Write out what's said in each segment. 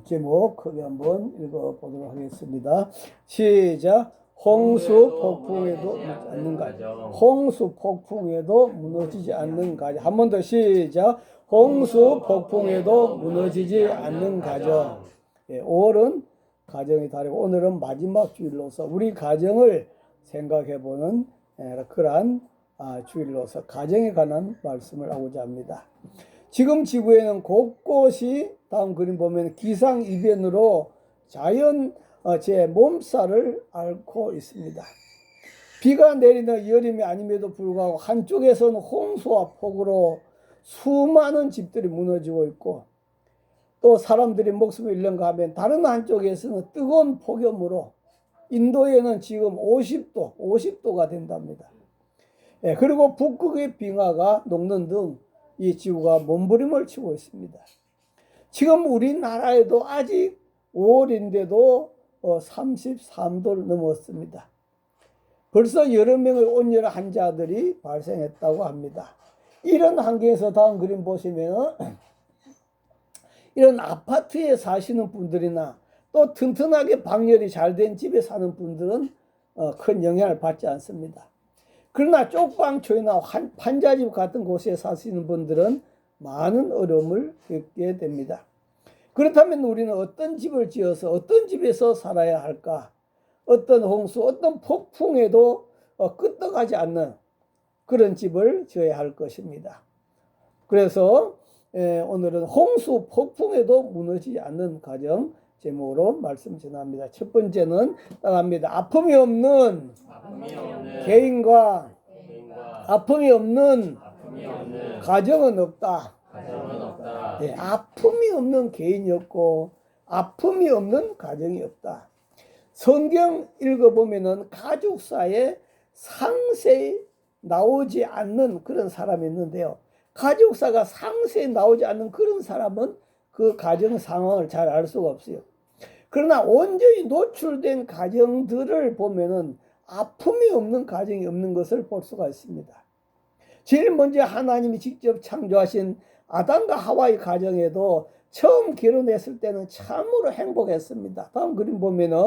제목 크게 한번 읽어보도록 하겠습니다. 시작. 홍수 폭풍에도 무너지지 않는 가정. 홍수 폭풍에도 무너지지 않는 가정. 한 번 더 시작. 홍수 폭풍에도 무너지지 않는 가정. 5월은 가정의 달이고 오늘은 마지막 주일로서 우리 가정을 생각해보는 그러한 주일로서 가정에 관한 말씀을 하고자 합니다. 지금 지구에는 곳곳이 다음 그림 보면 기상이변으로 자연 제 몸살을 앓고 있습니다. 비가 내리는 여름이 아님에도 불구하고 한쪽에서는 홍수와 폭우로 수많은 집들이 무너지고 있고 또 사람들이 목숨을 잃는가 하면 다른 한쪽에서는 뜨거운 폭염으로 인도에는 지금 50도가 된답니다. 그리고 북극의 빙하가 녹는 등 이 지구가 몸부림을 치고 있습니다. 지금 우리나라에도 아직 5월인데도 33도를 넘었습니다. 벌써 여러 명의 온열 환자들이 발생했다고 합니다. 이런 환경에서 다음 그림 보시면 이런 아파트에 사시는 분들이나 또 튼튼하게 방열이 잘 된 집에 사는 분들은 큰 영향을 받지 않습니다. 그러나 쪽방촌이나 환자집 같은 곳에 사시는 분들은 많은 어려움을 겪게 됩니다. 그렇다면 우리는 어떤 집을 지어서 어떤 집에서 살아야 할까? 어떤 홍수, 어떤 폭풍에도 끄떡하지 않는 그런 집을 지어야 할 것입니다. 그래서 오늘은 홍수, 폭풍에도 무너지지 않는 가정 제목으로 말씀 전합니다. 첫 번째는 따라합니다. 아픔이 없는 개인과 아픔이 없는 가정은 없다. 아픔이 없는 개인이 없고 아픔이 없는 가정이 없다. 성경 읽어보면은 가족사에 상세히 나오지 않는 그런 사람이 있는데요. 가족사가 상세히 나오지 않는 그런 사람은 그 가정 상황을 잘 알 수가 없어요. 그러나 온전히 노출된 가정들을 보면은 아픔이 없는 가정이 없는 것을 볼 수가 있습니다. 제일 먼저 하나님이 직접 창조하신 아담과 하와의 가정에도 처음 결혼했을 때는 참으로 행복했습니다. 다음 그림 보면은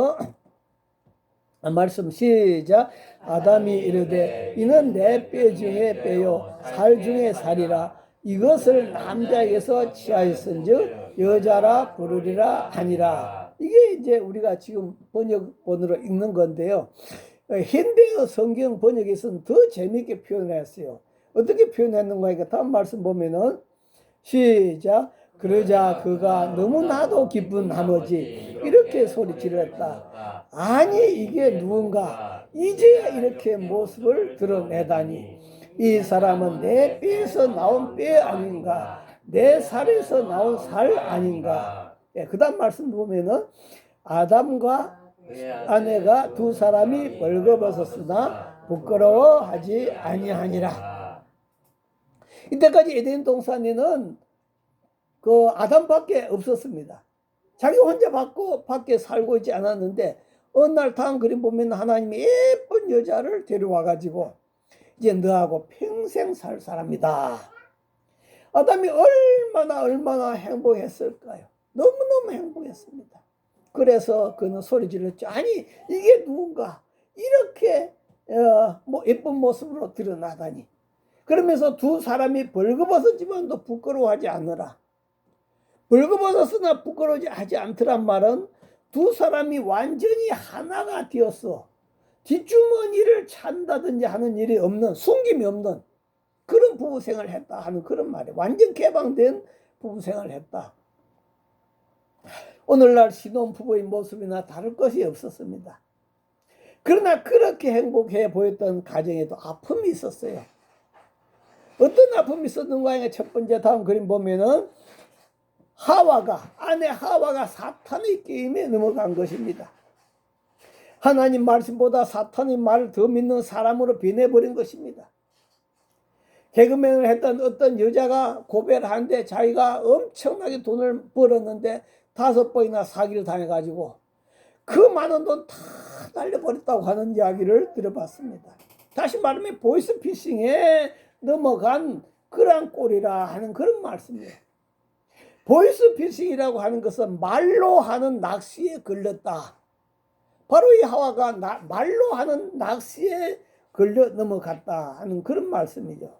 말씀 시작. 아담이 이르되 이는 내 뼈 중에 뼈요 살 중에 살이라 이것을 남자에게서 취하였은즉 여자라 부르리라 하니라. 이게 이제 우리가 지금 번역본으로 읽는 건데요. 현대어 성경 번역에서는 더 재미있게 표현했어요. 어떻게 표현했는가 하니까 다음 말씀 보면은 시작. 그러자 그가 너무나도 기쁜 나머지 이렇게 소리 지르었다. 아니 이게 누군가 이제야 이렇게 모습을 드러내다니 이 사람은 내 뼈에서 나온 뼈 아닌가 내 살에서 나온 살 아닌가. 그 다음 말씀 보면은 아담과 아내가 두 사람이 벌거벗었으나 부끄러워하지 아니하니라. 이때까지 에덴 동산에는 그 아담밖에 없었습니다. 자기 혼자 밖에 살고 있지 않았는데 어느 날 다음 그림 보면 하나님이 예쁜 여자를 데려와 가지고 이제 너하고 평생 살 사람이다. 아담이 얼마나 행복했을까요? 너무너무 행복했습니다. 그래서 그는 소리 질렀죠. 아니 이게 누군가 이렇게 예쁜 모습으로 드러나다니. 그러면서 두 사람이 벌거벗었지만도 부끄러워하지 않으라. 벌거벗었으나 부끄러워하지 하지 않더란 말은 두 사람이 완전히 하나가 되었어. 뒷주머니를 찬다든지 하는 일이 없는, 숨김이 없는 그런 부부생활을 했다 하는 그런 말이에요. 완전 개방된 부부생활을 했다. 오늘날 신혼부부의 모습이나 다를 것이 없었습니다. 그러나 그렇게 행복해 보였던 가정에도 아픔이 있었어요. 어떤 아픔이 있었는가 하면 첫 번째 다음 그림 보면은 아내 하와가 사탄의 게임에 넘어간 것입니다. 하나님 말씀보다 사탄의 말을 더 믿는 사람으로 변해버린 것입니다. 개그맨을 했던 어떤 여자가 고백을 하는데 자기가 엄청나게 돈을 벌었는데 5번이나 사기를 당해가지고 그 많은 돈 다 날려버렸다고 하는 이야기를 들어봤습니다. 다시 말하면 보이스피싱에 넘어간 그러한 꼴이라 하는 그런 말씀이에요. 보이스피싱이라고 하는 것은 말로 하는 낚시에 걸렸다. 바로 이 하와가 말로 하는 낚시에 걸려 넘어갔다 하는 그런 말씀이죠.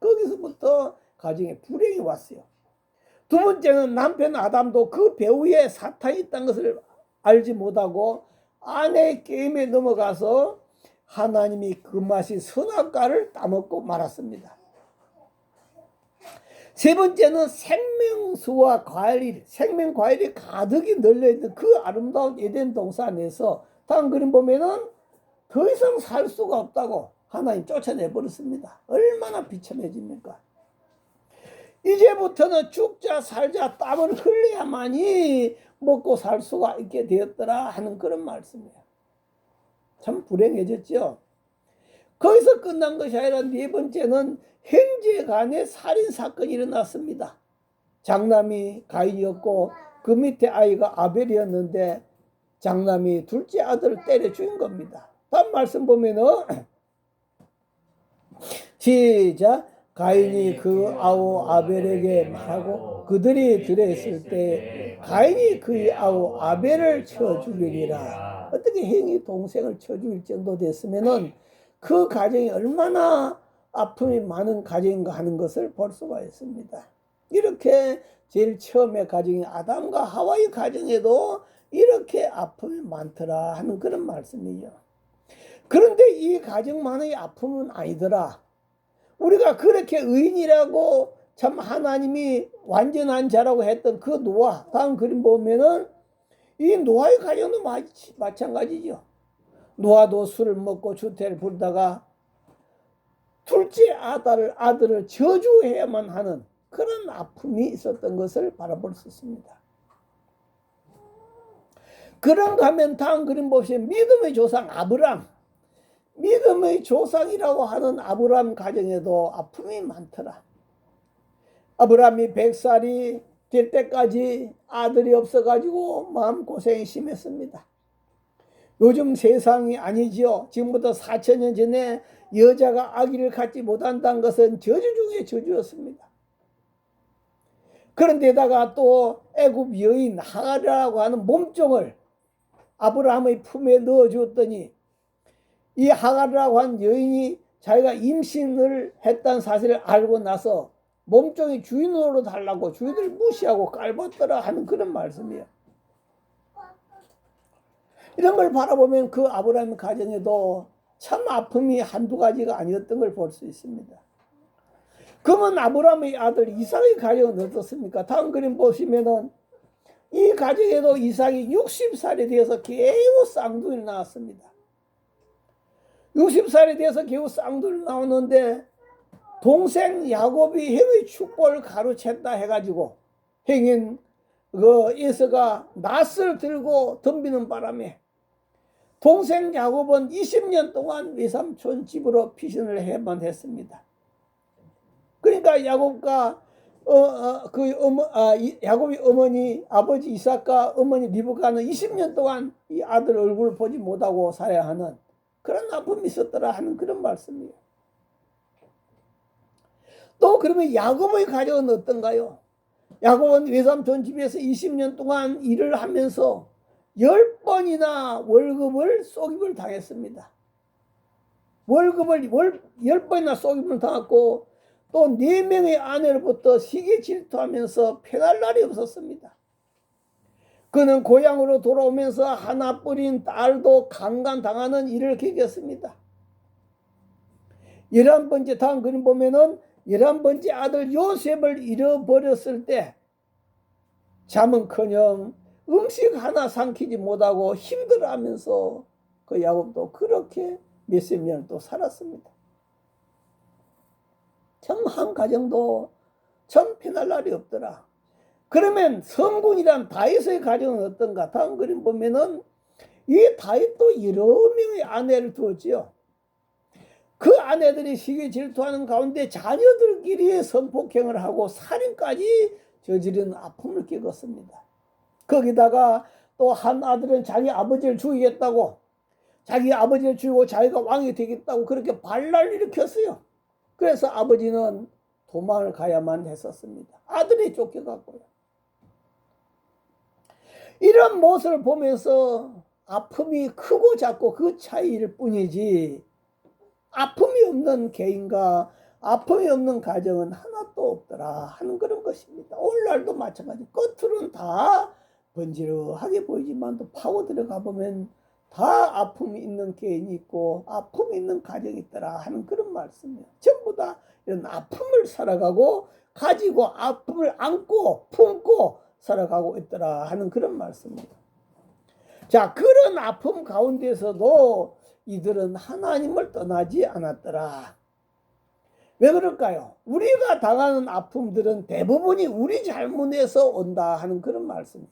거기서부터 가정에 불행이 왔어요. 두 번째는 남편 아담도 그 배후에 사탄이 있다는 것을 알지 못하고 아내의 게임에 넘어가서 하나님이 그 맛이 선악과를 따먹고 말았습니다. 세 번째는 생명수와 과일이, 생명 과일이 가득히 널려있는 그 아름다운 에덴 동산에서 다음 그림 보면은 더 이상 살 수가 없다고 하나님 쫓아내버렸습니다. 얼마나 비참해집니까? 이제부터는 죽자 살자 땀을 흘려야만이 먹고 살 수가 있게 되었더라 하는 그런 말씀이에요. 참 불행해졌죠. 거기서 끝난 것이 아니라 네 번째는 형제간에 살인사건이 일어났습니다. 장남이 가인이었고 그 밑에 아이가 아벨이었는데 장남이 둘째 아들을 때려 죽인 겁니다. 다음 말씀 보면은 시작. 가인이 그 아우 아벨에게 말하고 그들이 들어있을 때 가인이 그의 아우 아벨을 쳐 죽이니라. 어떻게 형이 동생을 쳐 죽일 정도 됐으면은 그 가정이 얼마나 아픔이 많은 가정인가 하는 것을 볼 수가 있습니다. 이렇게 제일 처음에 가정인 아담과 하와의 가정에도 이렇게 아픔이 많더라 하는 그런 말씀이죠. 그런데 이 가정만의 아픔은 아니더라. 우리가 그렇게 의인이라고 참 하나님이 완전한 자라고 했던 그 노아, 다음 그림 보면은 이 노아의 가정도 마찬가지죠. 노아도 술을 먹고 주태를 부르다가 둘째 아들을 저주해야만 하는 그런 아픔이 있었던 것을 바라볼 수 있습니다. 그런가 하면 다음 그림 보시면 믿음의 조상 아브람, 믿음의 조상이라고 하는 아브람 가정에도 아픔이 많더라. 아브람이 100살이 될 때까지 아들이 없어가지고 마음고생이 심했습니다. 요즘 세상이 아니지요. 지금부터 4000년 전에 여자가 아기를 갖지 못한다는 것은 저주 중에 저주였습니다. 그런데다가 또 애굽 여인 하갈이라고 하는 몸종을 아브라함의 품에 넣어주었더니 이 하갈이라고 하는 여인이 자기가 임신을 했다는 사실을 알고 나서 몸종이 주인으로 달라고 주인을 무시하고 깔봤더라 하는 그런 말씀이에요. 이런 걸 바라보면 그 아브라함 가정에도 참 아픔이 한두 가지가 아니었던 걸 볼 수 있습니다. 그러면 아브라함의 아들 이삭의 가정은 어떻습니까? 다음 그림 보시면은 이 가정에도 이삭이 60살이 되어서 겨우 쌍둥이를 낳았습니다. 60살이 되어서 겨우 쌍둥이를 나오는데 동생 야곱이 형의 축복을 가로챘다 해가지고 형인 그 에서가 낫을 들고 덤비는 바람에 동생 야곱은 20년 동안 외삼촌 집으로 피신을 해야만 했습니다. 그러니까 야곱과 야곱의 어머니 아버지 이삭과 어머니 리브가는 20년 동안 이 아들 얼굴을 보지 못하고 살아야 하는 그런 아픔이 있었더라 하는 그런 말씀이에요. 또 그러면 야곱의 가정은 어떤가요? 야곱은 외삼촌 집에서 20년 동안 일을 하면서 10번이나 월급을 쏘김을 당했습니다. 월급을 10번이나 쏘김을 당했고 또 4명의 아내로부터 시기 질투하면서 편할 날이 없었습니다. 그는 고향으로 돌아오면서 하나뿐인 딸도 강간당하는 일을 겪었습니다. 11번째 다음 그림 보면은 11번째 아들 요셉을 잃어버렸을 때 잠은커녕 음식 하나 삼키지 못하고 힘들어하면서 그 야곱도 그렇게 몇십 년을 또 살았습니다. 참 한 가정도 참 편할 날이 없더라. 그러면 성군이란 다윗의 가정은 어떤가? 다음 그림 보면은 이 다윗도 여러 명의 아내를 두었지요. 그 아내들이 시기 질투하는 가운데 자녀들끼리 성폭행을 하고 살인까지 저지른 아픔을 겪었습니다. 거기다가 또 한 아들은 자기 아버지를 죽이겠다고 자기 아버지를 죽이고 자기가 왕이 되겠다고 그렇게 반란을 일으켰어요. 그래서 아버지는 도망을 가야만 했었습니다. 아들이 쫓겨갔고요. 이런 모습을 보면서 아픔이 크고 작고 그 차이일 뿐이지, 아픔이 없는 개인과 아픔이 없는 가정은 하나도 없더라 하는 그런 것입니다. 오늘날도 마찬가지. 겉으로는 다 번지르하게 보이지만 또 파고 들어가 보면 다 아픔이 있는 개인이 있고 아픔이 있는 가정이 있더라 하는 그런 말씀이에요. 전부 다 이런 아픔을 살아가고 가지고 아픔을 안고 품고 살아가고 있더라 하는 그런 말씀입니다. 자, 그런 아픔 가운데서도 이들은 하나님을 떠나지 않았더라. 왜 그럴까요? 우리가 당하는 아픔들은 대부분이 우리 잘못에서 온다 하는 그런 말씀이에요.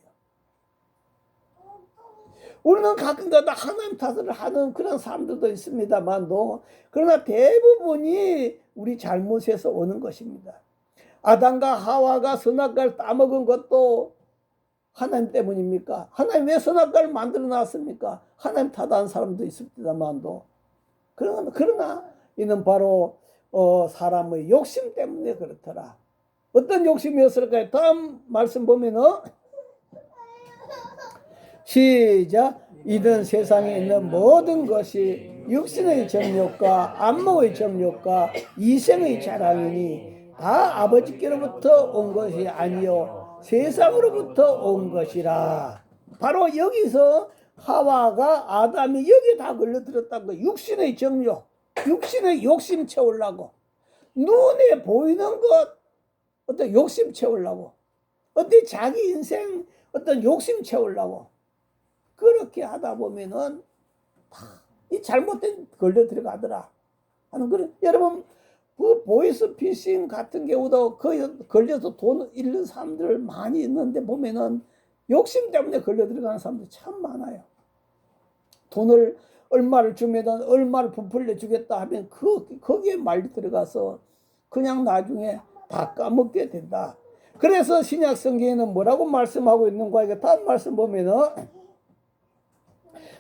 우리는 가끔가다 하나님 탓을 하는 그런 사람들도 있습니다만도, 그러나 대부분이 우리 잘못에서 오는 것입니다. 아담과 하와가 선악과를 따먹은 것도 하나님 때문입니까? 하나님 왜 선악과를 만들어 놨습니까? 하나님 탓하는 사람도 있습니다만도, 그러나 이는 바로 사람의 욕심 때문에 그렇더라. 어떤 욕심이었을까요? 다음 말씀 보면은 시작. 이든 세상에 있는 모든 것이 육신의 정욕과 안목의 정욕과 이생의 자랑이니 다 아버지께로부터 온 것이 아니요 세상으로부터 온 것이라. 바로 여기서 하와가 아담이 여기에 다 걸려들었다는 거. 육신의 정욕, 육신의 욕심 채우려고, 눈에 보이는 것 어떤 욕심 채우려고, 어떤 자기 인생 어떤 욕심 채우려고 그렇게 하다 보면은 다 이 잘못된 걸려 들어가더라 하는 그런. 여러분 그 보이스피싱 같은 경우도 거의 걸려서 돈 잃는 사람들 많이 있는데 보면은 욕심 때문에 걸려 들어가는 사람들 참 많아요. 돈을 얼마를 주면 얼마를 부풀려 주겠다 하면 거기에 말려 들어가서 그냥 나중에 다 까먹게 된다. 그래서 신약 성경에는 뭐라고 말씀하고 있는가? 이게 다음 말씀 보면은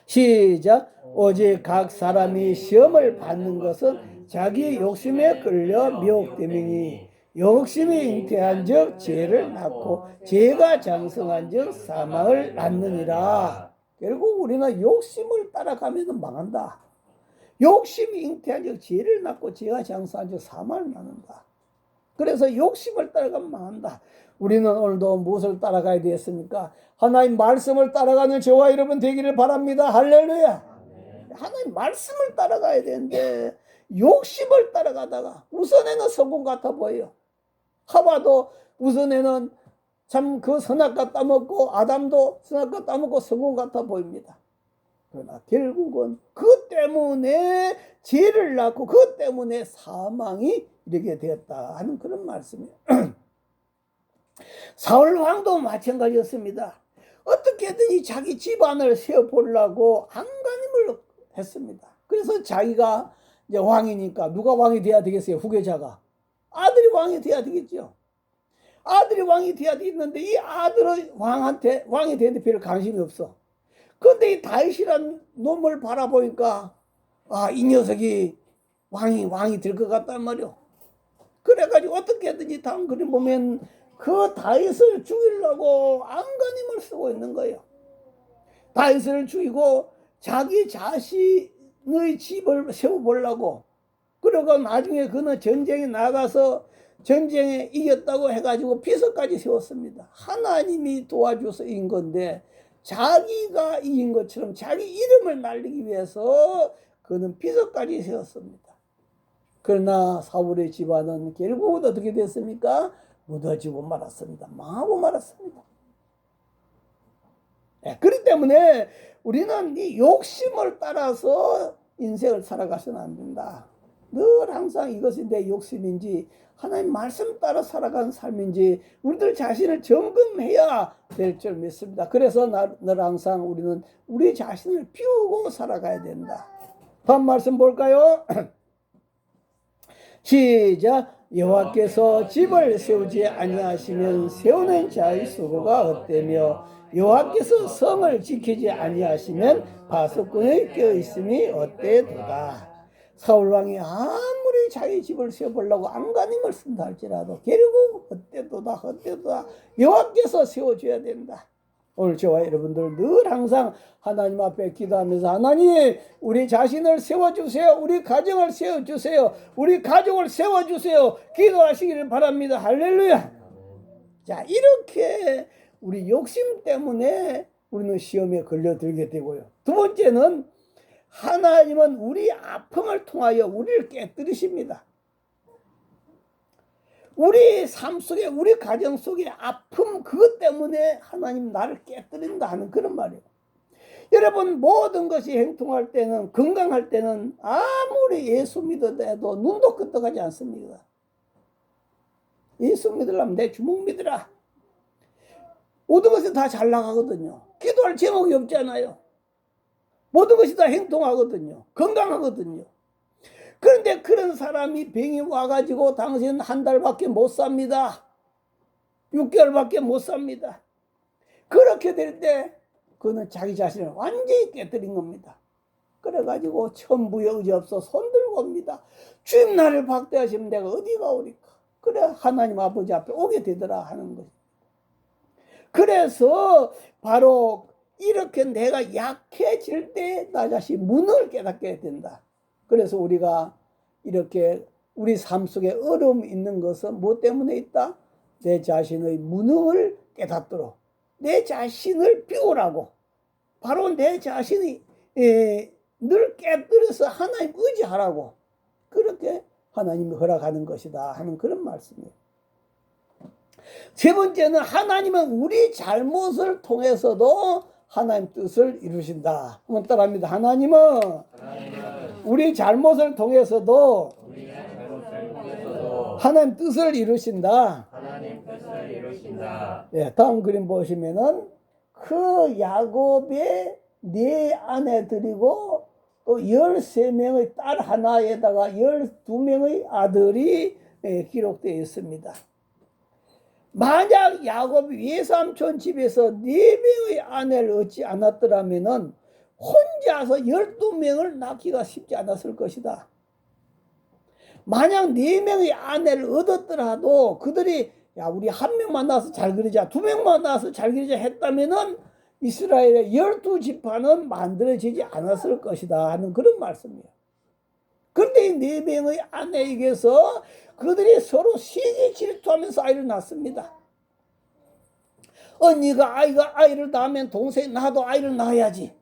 시작. 오직 각 사람이 시험을 받는 것은 자기 욕심에 끌려 미혹됨이니 욕심이 잉태한 즉 죄를 낳고 죄가 장성한 즉 사망을 낳느니라. 결국 우리는 욕심을 따라가면 망한다. 욕심이 잉태한 즉 죄를 낳고 죄가 장성한 즉 사망을 낳는다. 그래서 욕심을 따라가면 망한다. 우리는 오늘도 무엇을 따라가야 되겠습니까? 하나님 말씀을 따라가는 저와 여러분 되기를 바랍니다. 할렐루야. 하나님 말씀을 따라가야 되는데 욕심을 따라가다가 우선에는 성공 같아 보여요. 하와도 우선에는 참 그 선악과 따먹고 아담도 선악과 따먹고 성공 같아 보입니다. 그러나 결국은 그 때문에 죄를 낳고 그 때문에 사망이 이르게 되었다 하는 그런 말씀이에요. 사울 왕도 마찬가지였습니다. 어떻게든 자기 집안을 세워보려고 안간힘을 했습니다. 그래서 자기가 이제 왕이니까 누가 왕이 돼야 되겠어요? 후계자가. 아들이 왕이 돼야 되겠죠. 아들이 왕이 돼야 되겠는데 이 아들은 왕이 되는데 별 관심이 없어. 그런데 이 다윗이란 놈을 바라보니까 이 녀석이 왕이 될 것 같단 말이오. 그래가지고 어떻게든지 다음 그림 보면 그 다윗을 죽이려고 안간힘을 쓰고 있는 거예요. 다윗을 죽이고 자기 자신의 집을 세워보려고. 그리고 나중에 그는 전쟁에 나가서 전쟁에 이겼다고 해가지고 비서까지 세웠습니다. 하나님이 도와줘서 이긴 건데 자기가 이긴 것처럼 자기 이름을 날리기 위해서 그는 비서까지 세웠습니다. 그러나 사울의 집안은 결국은 어떻게 됐습니까? 무너지고 말았습니다. 망하고 말았습니다. 그렇기 때문에 우리는 이 욕심을 따라서 인생을 살아가서는 안 된다. 늘 항상 이것이 내 욕심인지 하나님 말씀 따라 살아가는 삶인지 우리들 자신을 점검해야 될 줄 믿습니다. 그래서 늘 항상 우리는 우리 자신을 비우고 살아가야 된다. 다음 말씀 볼까요? 시작. 여호와께서 집을 세우지 아니하시면 세우는 자의 수고가 헛되며 여호와께서 성을 지키지 아니하시면 파수꾼의 껴있음이 헛되도다. 사울왕이 아무리 자기 집을 세워보려고 안간힘을 쓴다 할지라도 결국 헛되도다. 여호와께서 세워줘야 된다. 오늘 저와 여러분들 늘 항상 하나님 앞에 기도하면서 하나님 우리 자신을 세워주세요. 우리 가정을 세워주세요. 우리 가족을 세워주세요. 기도하시기를 바랍니다. 할렐루야. 자, 이렇게 우리 욕심 때문에 우리는 시험에 걸려들게 되고요. 두 번째는 하나님은 우리 아픔을 통하여 우리를 깨뜨리십니다. 우리 삶 속에 우리 가정 속에 아픔 그것 때문에 하나님 나를 깨뜨린다 하는 그런 말이에요. 여러분 모든 것이 행통할 때는 건강할 때는 아무리 예수 믿어도 눈도 끄떡하지 않습니다. 예수 믿으려면 내 주먹 믿으라. 모든 것이 다 잘 나가거든요. 기도할 제목이 없잖아요. 모든 것이 다 행통하거든요. 건강하거든요. 그런데 그런 사람이 병이 와가지고 당신은 한 달밖에 못 삽니다. 6개월밖에 못 삽니다. 그렇게 될 때 그는 자기 자신을 완전히 깨뜨린 겁니다. 그래가지고 천부의 의지 없어 손들고 옵니다. 주님 나를 박대하시면 내가 어디가 오리까. 그래 하나님 아버지 앞에 오게 되더라 하는 것입니다. 그래서 바로 이렇게 내가 약해질 때 나 자신 무능을 깨닫게 된다. 그래서 우리가 이렇게 우리 삶 속에 어려움이 있는 것은 무엇 때문에 있다? 내 자신의 무능을 깨닫도록 내 자신을 비우라고 바로 내 자신이 늘 깨뜨려서 하나님 의지하라고 그렇게 하나님이 허락하는 것이다 하는 그런 말씀이에요. 세 번째는 하나님은 우리 잘못을 통해서도 하나님 뜻을 이루신다. 한번 따라합니다. 하나님은 우리 잘못을 통해서도 하나님 뜻을 이루신다. 예, 다음 그림 보시면은 그 야곱의 네 아내들이고 또 13명의 딸 하나에다가 12명의 아들이 기록되어 있습니다. 만약 야곱이 외삼촌 집에서 4명의 아내를 얻지 않았더라면 혼자서 12명을 낳기가 쉽지 않았을 것이다. 만약 4명의 아내를 얻었더라도 그들이 야 우리 한 명만 낳아서 잘 그리자 2명만 낳아서 잘 그리자 했다면 이스라엘의 12지파는 만들어지지 않았을 것이다 하는 그런 말씀이에요. 그런데 이 4명의 아내에게서 그들이 서로 시기 질투하면서 아이를 낳습니다. 언니가 아이를 낳으면 동생이 나도 아이를 낳아야지.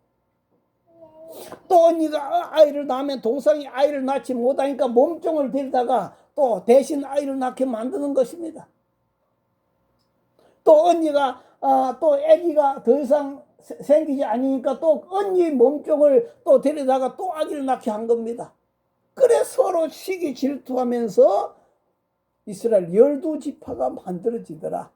또 언니가 아이를 낳으면 동생이 아이를 낳지 못하니까 몸종을 데리다가 또 대신 아이를 낳게 만드는 것입니다. 또 언니가 또 아기가 더 이상 생기지 않으니까 또 언니 몸종을 또 데리다가 또 아기를 낳게 한 겁니다. 그래 서로 시기 질투하면서 이스라엘 12지파가 만들어지더라.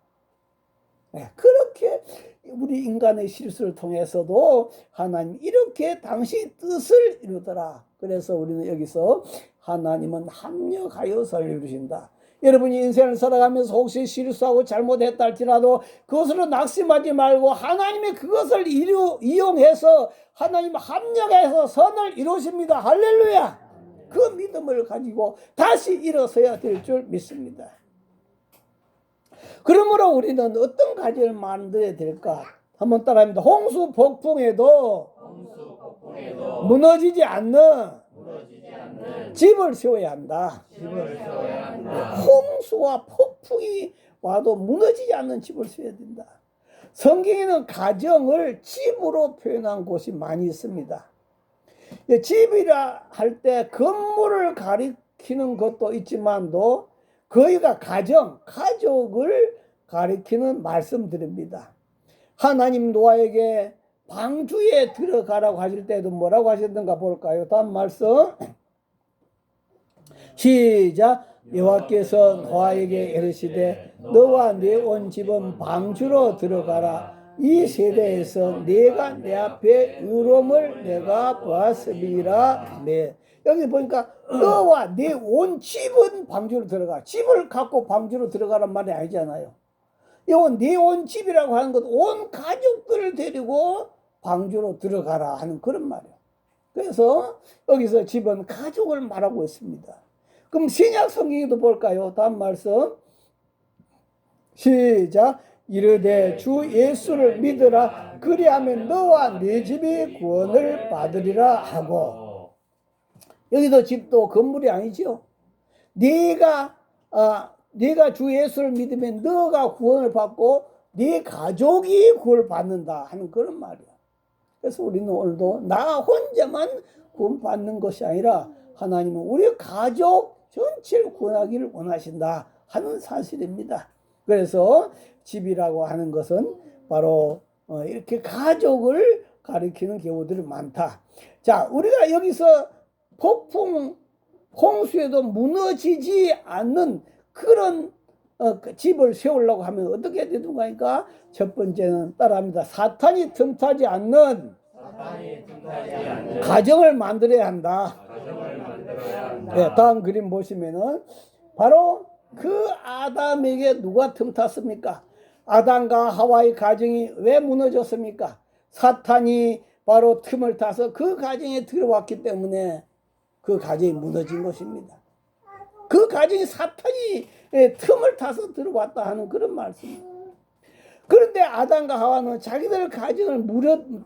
네, 그렇게 우리 인간의 실수를 통해서도 하나님 이렇게 당신의 뜻을 이루더라. 그래서 우리는 여기서 하나님은 합력하여서 이루신다. 여러분이 인생을 살아가면서 혹시 실수하고 잘못했다 할지라도 그것으로 낙심하지 말고 하나님이 그것을 이용해서 하나님 합력해서 선을 이루십니다. 할렐루야. 그 믿음을 가지고 다시 일어서야 될 줄 믿습니다. 그러므로 우리는 어떤 가정을 만들어야 될까? 한번 따라합니다. 홍수 폭풍에도 무너지지 않는 집을 세워야 한다. 홍수와 폭풍이 와도 무너지지 않는 집을 세워야 된다. 성경에는 가정을 집으로 표현한 곳이 많이 있습니다. 집이라 할 때 건물을 가리키는 것도 있지만도 거기가 가족을 가리키는 말씀드립니다. 하나님 노아에게 방주에 들어가라고 하실 때도 뭐라고 하셨는가 볼까요? 다음 말씀 시작. 여호와께서 노아에게 이르시되 너와 네 온 집은 방주로 들어가라. 이 세대에서 내가 내 앞에 의로움을 내가 보았으리라. 네. 여기 보니까 너와 네 온 집은 방주로 들어가. 집을 갖고 방주로 들어가란 말이 아니잖아요. 이건 네 온 집이라고 하는 것 온 가족들을 데리고 방주로 들어가라 하는 그런 말이에요. 그래서 여기서 집은 가족을 말하고 있습니다. 그럼 신약 성경에도 볼까요? 다음 말씀 시작. 이르되 주 예수를 믿으라 그리하면 너와 네 집이 구원을 받으리라 하고. 여기도 집도 건물이 아니죠. 네가 주 예수를 믿으면 너가 구원을 받고 네 가족이 구원을 받는다 하는 그런 말이야. 그래서 우리는 오늘도 나 혼자만 구원받는 것이 아니라 하나님은 우리 가족 전체를 구원하기를 원하신다 하는 사실입니다. 그래서 집이라고 하는 것은 바로 이렇게 가족을 가리키는 경우들이 많다. 자, 우리가 여기서 폭풍 홍수에도 무너지지 않는 그런 집을 세우려고 하면 어떻게 되는 거니까? 첫 번째는 따라합니다. 사탄이 틈타지 않는 가정을 만들어야 한다. 네, 다음 그림 보시면은 바로 그 아담에게 누가 틈탔습니까? 아담과 하와의 가정이 왜 무너졌습니까? 사탄이 바로 틈을 타서 그 가정에 들어왔기 때문에 그 가정이 무너진 것입니다. 그 가정이 사탄이 틈을 타서 들어왔다 하는 그런 말씀입니다. 그런데 아담과 하와는 자기들 가정을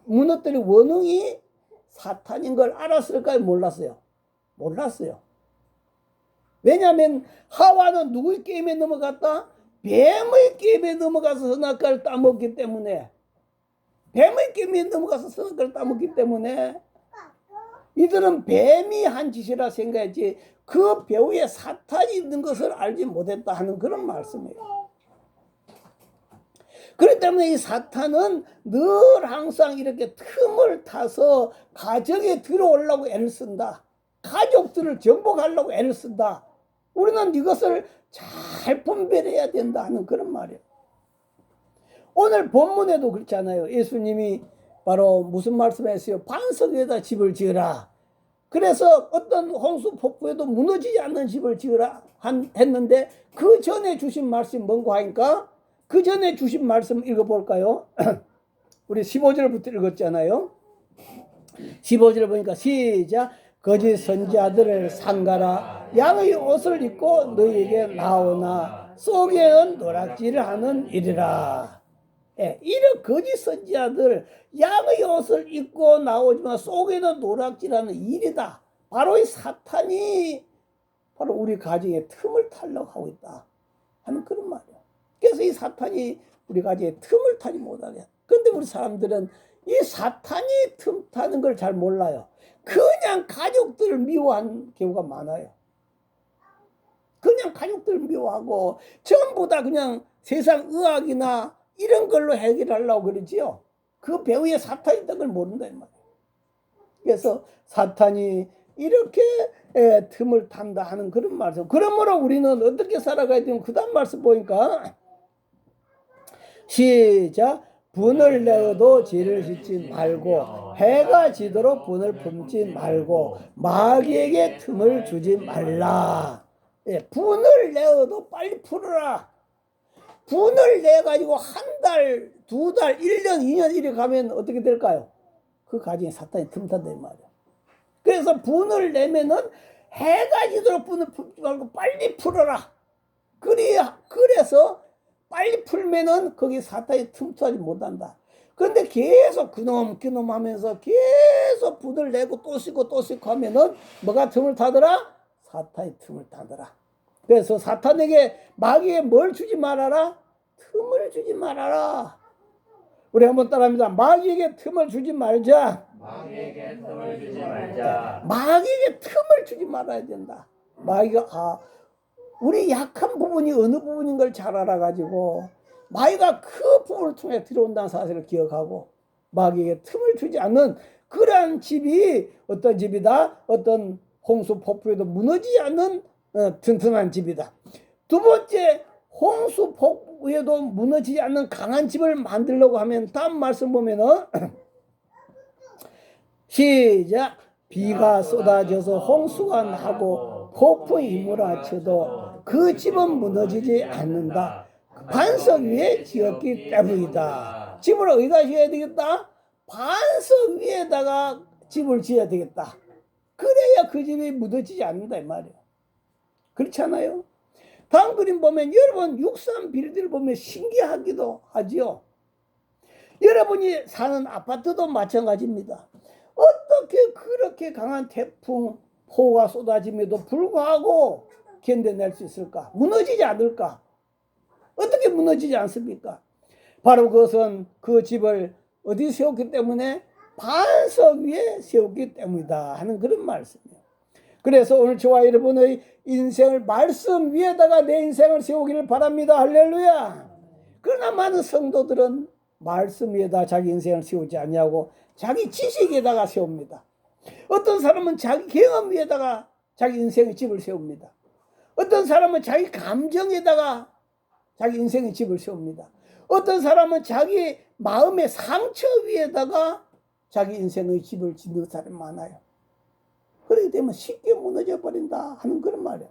무너뜨린 원흉이 사탄인 걸 알았을까요? 몰랐어요. 몰랐어요. 왜냐하면 하와는 누구의 게임에 넘어갔다? 뱀의 게임에 넘어가서 선악과를 따먹기 때문에, 뱀의 게임에 넘어가서 선악과를 따먹기 때문에 이들은 뱀이 한 짓이라 생각했지 그 배후에 사탄이 있는 것을 알지 못했다 하는 그런 말씀이에요. 그렇기 때문에 이 사탄은 늘 항상 이렇게 틈을 타서 가정에 들어오려고 애를 쓴다. 가족들을 정복하려고 애를 쓴다. 우리는 이것을 잘 분별해야 된다 하는 그런 말이에요. 오늘 본문에도 그렇잖아요. 예수님이 바로 무슨 말씀했어요? 반석 위에다 집을 지으라. 그래서 어떤 홍수 폭풍에도 무너지지 않는 집을 지으라 했는데 그 전에 주신 말씀이 뭔가 하니까 그 전에 주신 말씀 읽어볼까요? 우리 15절부터 읽었잖아요. 15절 보니까 시작. 거짓 선지자들을 상가라 양의 옷을 입고 너희에게 나오나 속에는 노략질을 하는 일이라. 예, 이런 거짓 선지자들 양의 옷을 입고 나오지만 속에는 노략질하는 일이다. 바로 이 사탄이 바로 우리 가정에 틈을 타려고 하고 있다 하는 그런 말이야. 그래서 이 사탄이 우리 가정에 틈을 타지 못하게. 그런데 우리 사람들은 이 사탄이 틈 타는 걸 잘 몰라요. 그냥 가족들을 미워한 경우가 많아요. 그냥 가족들을 미워하고 전부 다 그냥 세상 의학이나 이런 걸로 해결하려고 그러지요. 그 배후에 사탄이 있다는 걸 모른다 이 말이에요. 그래서 사탄이 이렇게 틈을 탄다 하는 그런 말씀. 그러므로 우리는 어떻게 살아가야 되면 그 다음 말씀 보니까 시작. 분을 내어도 죄를 짓지 말고 해가 지도록 분을 품지 말고 마귀에게 틈을 주지 말라. 예, 분을 내어도 빨리 풀어라. 분을 내가지고 한 달, 두 달, 1년, 2년 이렇게 가면 어떻게 될까요? 그 가정에 사탄이 틈탄다 이 말이야. 그래서 분을 내면은 해가 지도록 분을 품지 말고 빨리 풀어라. 그래서 빨리 풀면은 거기 사탄이 틈타지 못한다. 그런데 계속 그놈 하면서 계속 분을 내고 또 씻고 하면은 뭐가 틈을 타더라? 사탄이 틈을 타더라. 그래서 사탄에게 마귀에 뭘 주지 말아라? 틈을 주지 말아라. 우리 한번 따라합니다. 마귀에게 틈을 주지 말자. 마귀에게 틈을 주지 말자. 마귀에게 틈을 주지 말아야 된다. 마귀가 우리 약한 부분이 어느 부분인 걸 잘 알아가지고 마귀가 그 부분을 통해 들어온다는 사실을 기억하고 마귀에게 틈을 주지 않는 그러한 집이 어떤 집이다? 어떤 홍수 폭풍에도 무너지지 않는 튼튼한 집이다. 두 번째, 홍수 폭풍에도 무너지지 않는 강한 집을 만들려고 하면 다음 말씀 보면은 시작. 비가 쏟아져서 홍수가 나고 폭풍이 몰아쳐도 그 집은 무너지지 않는다. 반석 위에 지었기 때문이다. 집을 어디다 지어야 되겠다? 반석 위에다가 집을 지어야 되겠다. 그래야 그 집이 무너지지 않는다 이 말이에요. 그렇지 않아요? 다음 그림 보면 여러분 육상 비리들 보면 신기하기도 하지요. 여러분이 사는 아파트도 마찬가지입니다. 어떻게 그렇게 강한 태풍, 폭우가 쏟아짐에도 불구하고 견뎌낼 수 있을까? 무너지지 않을까? 어떻게 무너지지 않습니까? 바로 그것은 그 집을 어디 세웠기 때문에 반석 위에 세웠기 때문이다 하는 그런 말씀이에요. 그래서 오늘 저와 여러분의 인생을 말씀 위에다가 내 인생을 세우기를 바랍니다. 할렐루야. 그러나 많은 성도들은 말씀 위에다 자기 인생을 세우지 않냐고 자기 지식에다가 세웁니다. 어떤 사람은 자기 경험 위에다가 자기 인생의 집을 세웁니다. 어떤 사람은 자기 감정에다가 자기 인생의 집을 세웁니다. 어떤 사람은 자기 마음의 상처 위에다가 자기 인생의 집을 짓는 사람이 많아요. 그렇게 되면 쉽게 무너져 버린다 하는 그런 말이에요.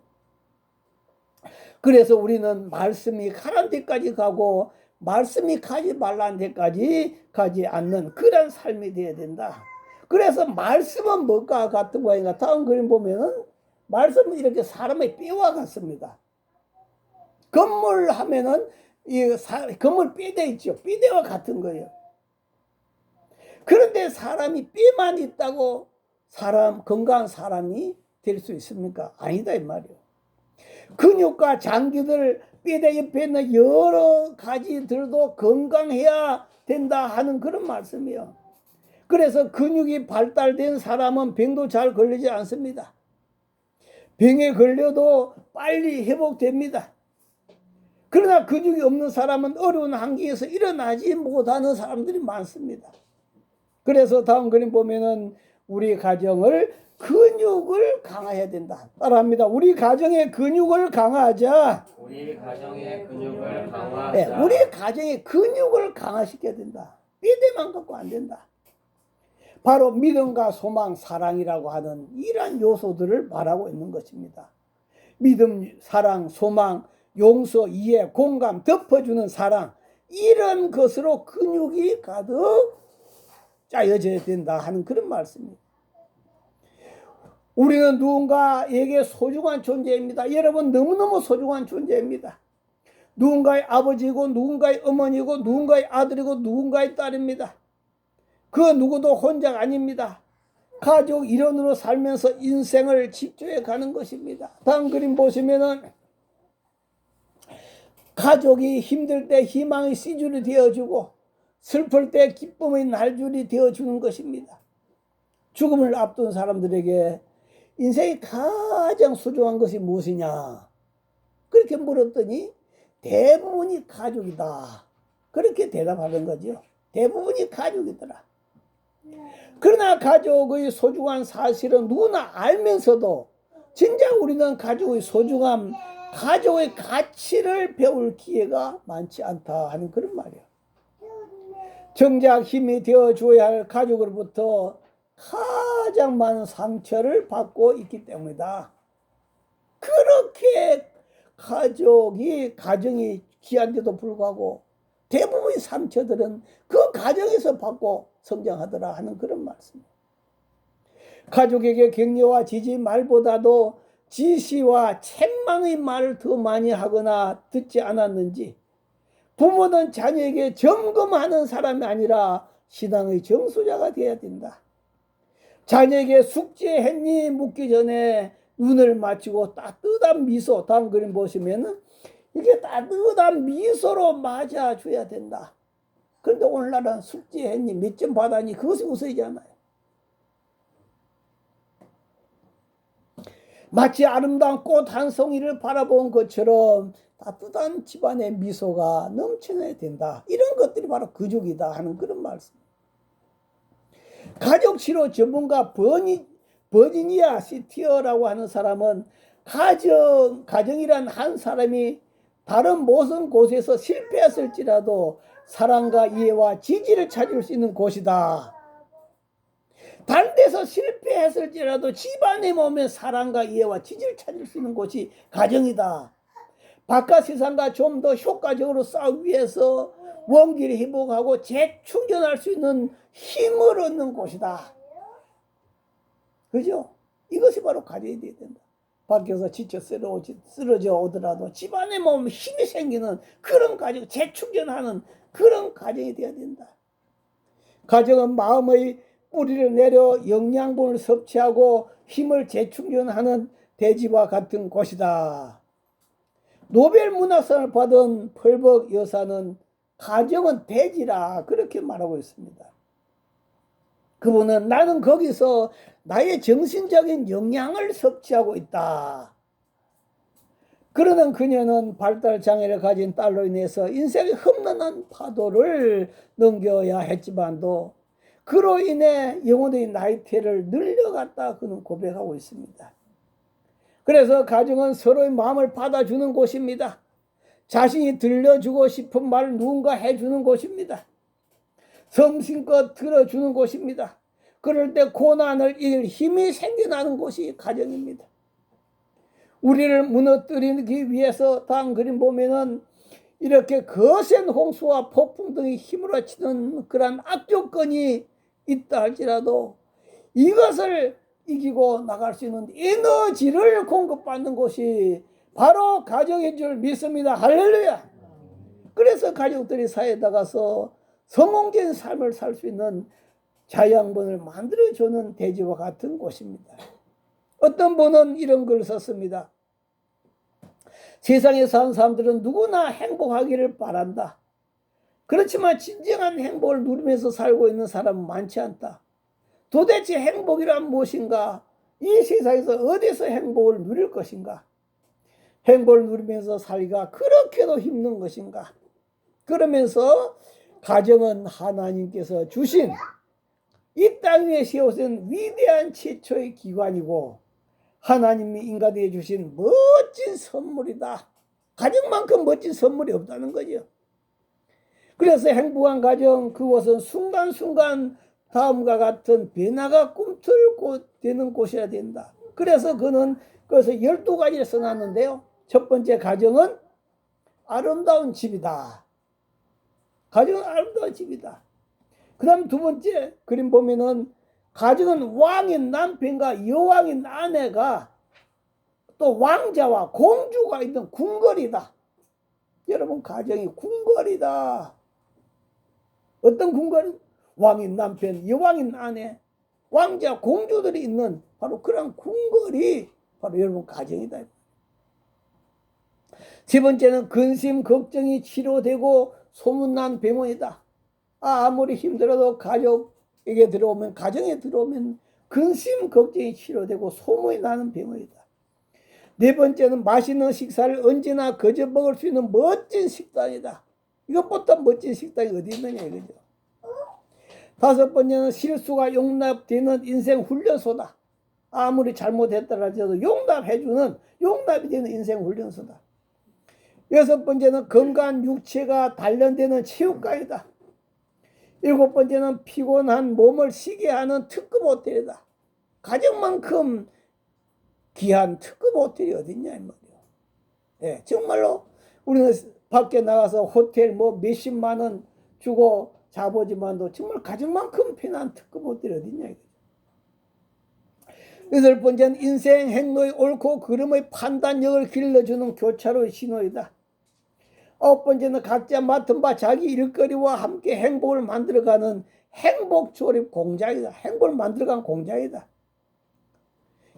그래서 우리는 말씀이 가란 데까지 가고 말씀이 가지 말라는 데까지 가지 않는 그런 삶이 되어야 된다. 그래서 말씀은 뭐가 같은 거인가? 다음 그림 보면은 말씀은 이렇게 사람의 뼈와 같습니다. 건물 하면은 건물 뼈대 있죠. 뼈대와 같은 거예요. 그런데 사람이 뼈만 있다고 건강한 사람이 될 수 있습니까? 아니다 이 말이에요. 근육과 장기들 뼈대 옆에 있는 여러 가지들도 건강해야 된다 하는 그런 말씀이에요. 그래서 근육이 발달된 사람은 병도 잘 걸리지 않습니다. 병에 걸려도 빨리 회복됩니다. 그러나 근육이 없는 사람은 어려운 환경에서 일어나지 못하는 사람들이 많습니다. 그래서 다음 그림 보면은 우리 가정을 근육을 강화해야 된다. 따라합니다. 우리 가정의 근육을 강화하자. 우리 가정의 근육을 강화하자. 네, 우리 가정의 근육을 강화시켜야 된다. 뼈대만 갖고 안 된다. 바로 믿음과 소망, 사랑이라고 하는 이러한 요소들을 말하고 있는 것입니다. 믿음, 사랑, 소망, 용서, 이해, 공감, 덮어주는 사랑, 이런 것으로 근육이 가득 짜여져야 된다 하는 그런 말씀입니다. 우리는 누군가에게 소중한 존재입니다. 여러분 너무너무 소중한 존재입니다. 누군가의 아버지고 누군가의 어머니고 누군가의 아들이고 누군가의 딸입니다. 그 누구도 혼자가 아닙니다. 가족 일원으로 살면서 인생을 집중해 가는 것입니다. 다음 그림 보시면은 가족이 힘들 때 희망의 씨줄이 되어주고 슬플 때 기쁨의 날줄이 되어주는 것입니다. 죽음을 앞둔 사람들에게 인생이 가장 소중한 것이 무엇이냐? 그렇게 물었더니 대부분이 가족이다. 그렇게 대답하는 거죠. 대부분이 가족이더라. 그러나 가족의 소중한 사실은 누구나 알면서도 진작 우리는 가족의 소중함, 가족의 가치를 배울 기회가 많지 않다 하는 그런 말이야. 정작 힘이 되어줘야 할 가족으로부터 가장 많은 상처를 받고 있기 때문이다. 그렇게 가정이 귀한데도 불구하고 대부분의 상처들은 그 가정에서 받고 성장하더라 하는 그런 말씀입니다. 가족에게 격려와 지지 말보다도 지시와 책망의 말을 더 많이 하거나 듣지 않았는지, 부모는 자녀에게 점검하는 사람이 아니라 신앙의 정수자가 되어야 된다. 자녀에게 숙제했니 묻기 전에 눈을 맞추고 따뜻한 미소, 다음 그림 보시면은 이게 따뜻한 미소로 맞아줘야 된다. 그런데 오늘날은 숙제했니 몇 점 받았니 그것이 우선이잖아요. 마치 아름다운 꽃 한 송이를 바라본 것처럼 따뜻한 집안의 미소가 넘쳐나야 된다. 이런 것들이 바로 가족이다 하는 그런 말씀. 가족치료 전문가 버지니아 시티어라고 하는 사람은 가정이란 한 사람이 다른 모든 곳에서 실패했을지라도 사랑과 이해와 지지를 찾을 수 있는 곳이다. 다른 데서 실패했을지라도 집안에 오면 사랑과 이해와 지지를 찾을 수 있는 곳이 가정이다. 바깥 세상과 좀 더 효과적으로 싸우기 위해서 원기를 회복하고 재충전할 수 있는 힘을 얻는 곳이다. 그죠? 이것이 바로 가정이 되어야 된다. 밖에서 지쳐 쓰러져 오더라도 집안에 몸 힘이 생기는 그런 가정, 재충전하는 그런 가정이 되어야 된다. 가정은 마음의 뿌리를 내려 영양분을 섭취하고 힘을 재충전하는 대지와 같은 곳이다. 노벨 문학상을 받은 펄벅 여사는 가정은 대지라 그렇게 말하고 있습니다. 그분은 나는 거기서 나의 정신적인 영향을 섭취하고 있다. 그러는 그녀는 발달장애를 가진 딸로 인해서 인생의 험난한 파도를 넘겨야 했지만도 그로 인해 영혼의 나이테를 늘려갔다 그는 고백하고 있습니다. 그래서 가정은 서로의 마음을 받아주는 곳입니다. 자신이 들려주고 싶은 말을 누군가 해주는 곳입니다. 성심껏 들어주는 곳입니다. 그럴 때 고난을 이길 힘이 생겨나는 곳이 가정입니다. 우리를 무너뜨리기 위해서 다음 그림 보면은 이렇게 거센 홍수와 폭풍 등이 힘으로 치는 그런 악조건이 있다 할지라도 이것을 이기고 나갈 수 있는 에너지를 공급받는 곳이 바로 가정인 줄 믿습니다. 할렐루야. 그래서 가족들이 사회에 나가서 성공적인 삶을 살 수 있는 자양분을 만들어주는 대지와 같은 곳입니다. 어떤 분은 이런 글을 썼습니다. 세상에 사는 사람들은 누구나 행복하기를 바란다. 그렇지만 진정한 행복을 누리면서 살고 있는 사람은 많지 않다. 도대체 행복이란 무엇인가? 이 세상에서 어디서 행복을 누릴 것인가? 행복을 누리면서 살기가 그렇게도 힘든 것인가? 그러면서 가정은 하나님께서 주신 이 땅 위에 세우신 위대한 최초의 기관이고 하나님이 인간에게 주신 멋진 선물이다. 가정만큼 멋진 선물이 없다는 거죠. 그래서 행복한 가정, 그곳은 순간순간 다음과 같은 변화가 꿈틀고 되는 곳이라 된다. 그래서 그는 그래서 12가지를 써놨는데요. 첫 번째, 가정은 아름다운 집이다. 가정은 아름다운 집이다. 그 다음 두 번째 그림 보면은 가정은 왕인 남편과 여왕인 아내가 또 왕자와 공주가 있는 궁궐이다. 여러분, 가정이 궁궐이다. 어떤 궁궐이? 왕인 남편, 여왕인 아내, 왕자, 공주들이 있는 바로 그런 궁궐이 바로 여러분 가정이다. 세 번째는 근심, 걱정이 치료되고 소문난 병원이다. 아무리 힘들어도 가족에게 들어오면, 가정에 들어오면 근심, 걱정이 치료되고 소문이 나는 병원이다. 네 번째는 맛있는 식사를 언제나 거저 먹을 수 있는 멋진 식당이다. 이것보다 멋진 식당이 어디 있느냐 이거죠. 다섯 번째는 실수가 용납되는 인생 훈련소다. 아무리 잘못했더라도 용납이 되는 인생 훈련소다. 여섯 번째는 건강한 육체가 단련되는 체육관이다. 일곱 번째는 피곤한 몸을 쉬게 하는 특급 호텔이다. 가정만큼 귀한 특급 호텔이 어딨냐 이 말이야. 예, 정말로 우리는 밖에 나가서 호텔 뭐 몇십만 원 주고 자보지만도 정말 가정만큼 편한 특급 호텔이 어딨냐 이거죠. 여덟 번째는 인생 행로의 옳고 그름의 판단력을 길러주는 교차로의 신호이다. 아홉 번째는 각자 맡은 바 자기 일거리와 함께 행복을 만들어가는 행복조립 공장이다. 행복을 만들어가는 공장이다.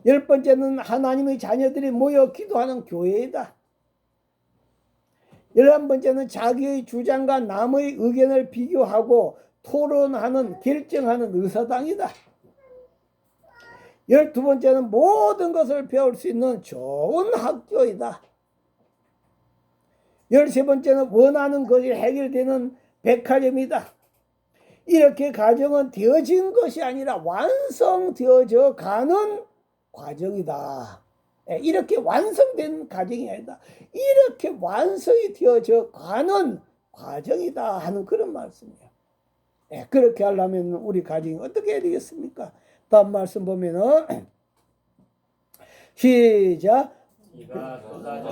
열 번째는 하나님의 자녀들이 모여 기도하는 교회이다. 11번째는 자기의 주장과 남의 의견을 비교하고 토론하는, 결정하는 의사당이다. 12번째는 모든 것을 배울 수 있는 좋은 학교이다. 13번째는 원하는 것이 해결되는 백화점이다. 이렇게 가정은 되어진 것이 아니라 완성되어져 가는 과정이다. 이렇게 완성된 가정이 아니다. 이렇게 완성이 되어져 가는 과정이다 하는 그런 말씀이에요. 그렇게 하려면 우리 가정이 어떻게 해야 되겠습니까? 다음 말씀 보면은 시작.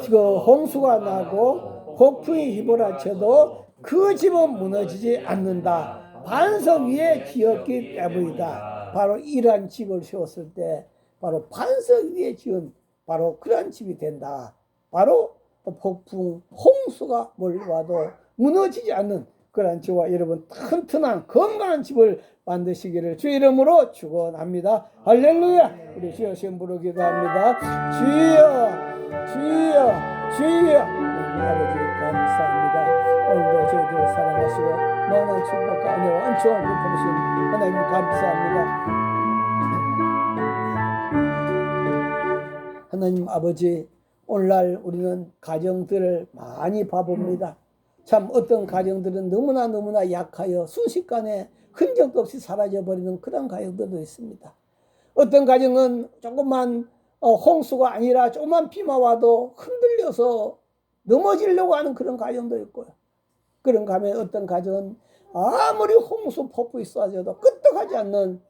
그 홍수가 나고 폭풍이 휘몰아쳐도 그 집은 무너지지 않는다. 반석 위에 지었기 때문이다. 바로 이러한 집을 세웠을 때 바로 반석 위에 지은 바로 그러한 집이 된다. 바로 폭풍, 홍수가 몰려와도 무너지지 않는 그러한 저와 여러분 튼튼한 건강한 집을 만드시기를 주 이름으로 축원합니다. 할렐루야. 우리 주여 시험 부르 기도합니다. 주여 주여 주여. 아버지 감사합니다. 오늘도 저희들을 사랑하시고 너는 축복과 은혜와 은총을 베푸신 하나님 감사합니다. 하나님 아버지, 오늘날 우리는 가정들을 많이 봐봅니다. 참 어떤 가정들은 너무나 약하여 순식간에 흔적도 없이 사라져버리는 그런 가정들도 있습니다. 어떤 가정은 조금만 홍수가 아니라 조금만 비만 와도 흔들려서 넘어지려고 하는 그런 가정도 있고요. 그런 가면 어떤 가정은 아무리 홍수 폭풍이 쏟아져도 끄떡하지 않는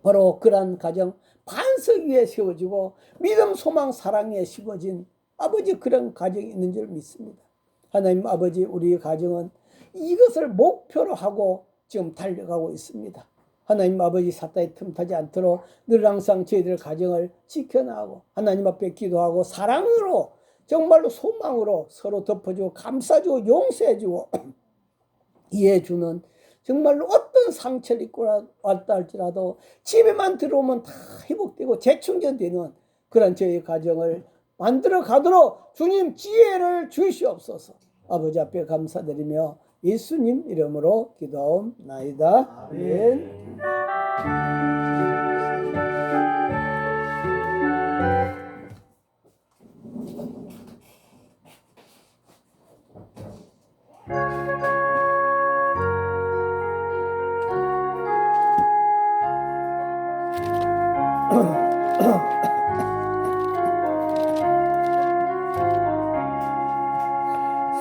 바로 그러한 가정 반석 위에 세워지고 믿음, 소망, 사랑에 심어진 아버지 그런 가정이 있는 줄 믿습니다. 하나님 아버지, 우리 가정은 이것을 목표로 하고 지금 달려가고 있습니다. 하나님 아버지, 사탄이 틈타지 않도록 늘 항상 저희들 가정을 지켜나가고 하나님 앞에 기도하고 사랑으로 정말로 소망으로 서로 덮어주고 감싸주고 용서해주고 이해해주는 정말로 어떤 상처를 입고 왔다 할지라도 집에만 들어오면 다 회복되고 재충전되는 그런 저희 가정을 만들어 가도록 주님 지혜를 주시옵소서. 아버지 앞에 감사드리며 예수님 이름으로 기도하옵나이다. 아멘.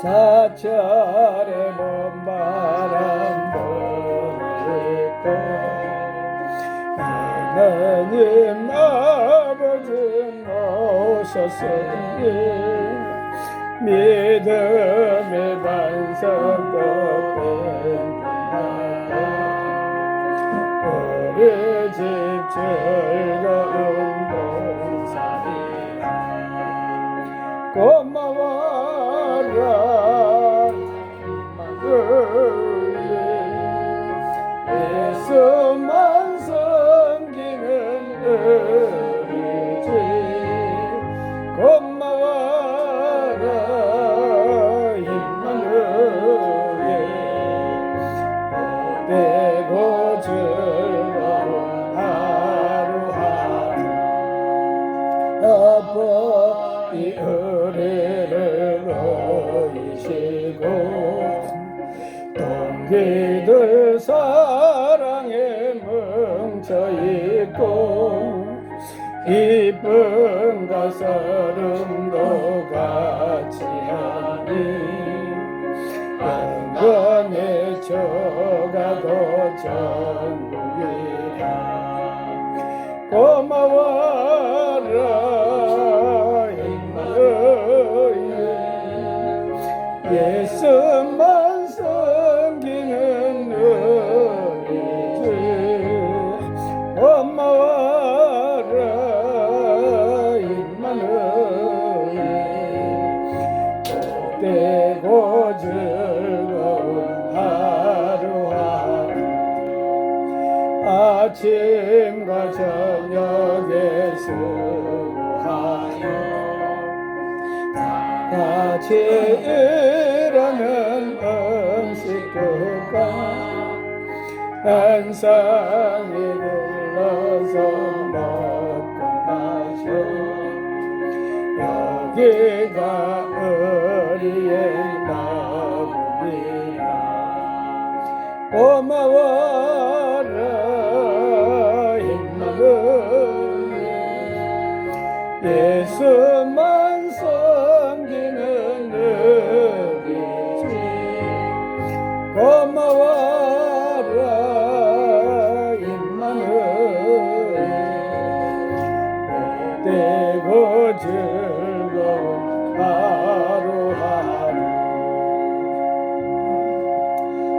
사철의 먼 바람 불고 하나님 아버지 모셨으니 믿음의 반석도 든든하고 우리 집 즐거운 동산이라 고마워라 예수만 섬기는 우리 집 고마워라 임마누엘 보되고 즐거운 하루하루 아버지 우리를 보이시고 동기들 사랑에 뭉쳐있고 기쁨과 서름도 같이 하니 영광의 저가도 전국이라 고마워라 임마누엘 예수만 섬기는 우리 주 고마워라 임마누엘 복되고 즐거운 하루하루 아침과 저녁에 수고하여 같이 일하는 음식들과 한상이 둘러서 먹고 마셔 여기가 우리의 나무니라 고마워라 임마누엘 예수만 섬기는 우리 집 고마워라 임마누엘 복되고 즐거운 하루하루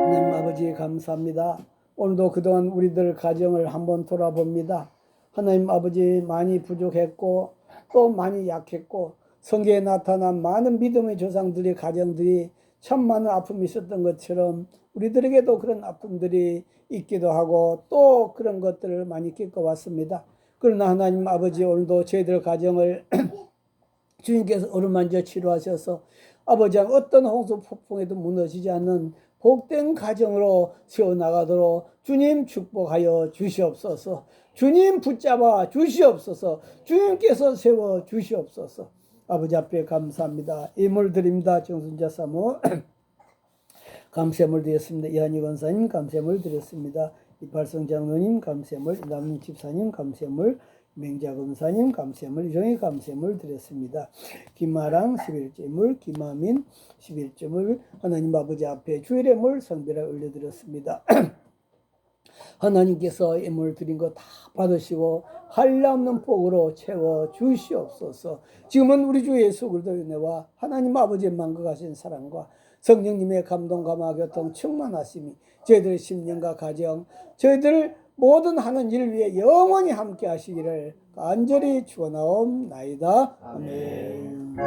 하나님 아버지 감사합니다. 오늘도 그동안 우리들 가정을 한번 돌아봅니다. 하나님 아버지 많이 부족했고 또 많이 약했고 성경에 나타난 많은 믿음의 조상들의 가정들이 참 많은 아픔이 있었던 것처럼 우리들에게도 그런 아픔들이 있기도 하고 또 그런 것들을 많이 겪어왔습니다. 그러나 하나님 아버지 오늘도 저희들 가정을 주님께서 어루만져 치료하셔서 아버지와 어떤 홍수 폭풍에도 무너지지 않는 복된 가정으로 세워나가도록 주님 축복하여 주시옵소서. 주님 붙잡아 주시옵소서. 주님께서 세워 주시옵소서. 아버지 앞에 감사합니다. 예물 드립니다. 정순자 사모 감세물 드렸습니다. 이한희 권사님 감세물 드렸습니다. 이팔성 장로님 감세물, 이남민 집사님 감세물, 맹자 검사님 감세물, 이종희 감세물 드렸습니다. 김아랑 11제물, 김아민 11제물, 하나님 아버지 앞에 주일의물 성별에 올려드렸습니다. 하나님께서 예물 드린 거 다 받으시고 한량없는 복으로 채워 주시옵소서. 지금은 우리 주 예수 그리스도의 은혜와 하나님 아버지의 만극하신 사랑과 성령님의 감동 감화 교통 충만하심이 저희들의 심령과 가정, 저희들 모든 하는 일 위에 영원히 함께 하시기를 간절히 축원하옵나이다. 아멘.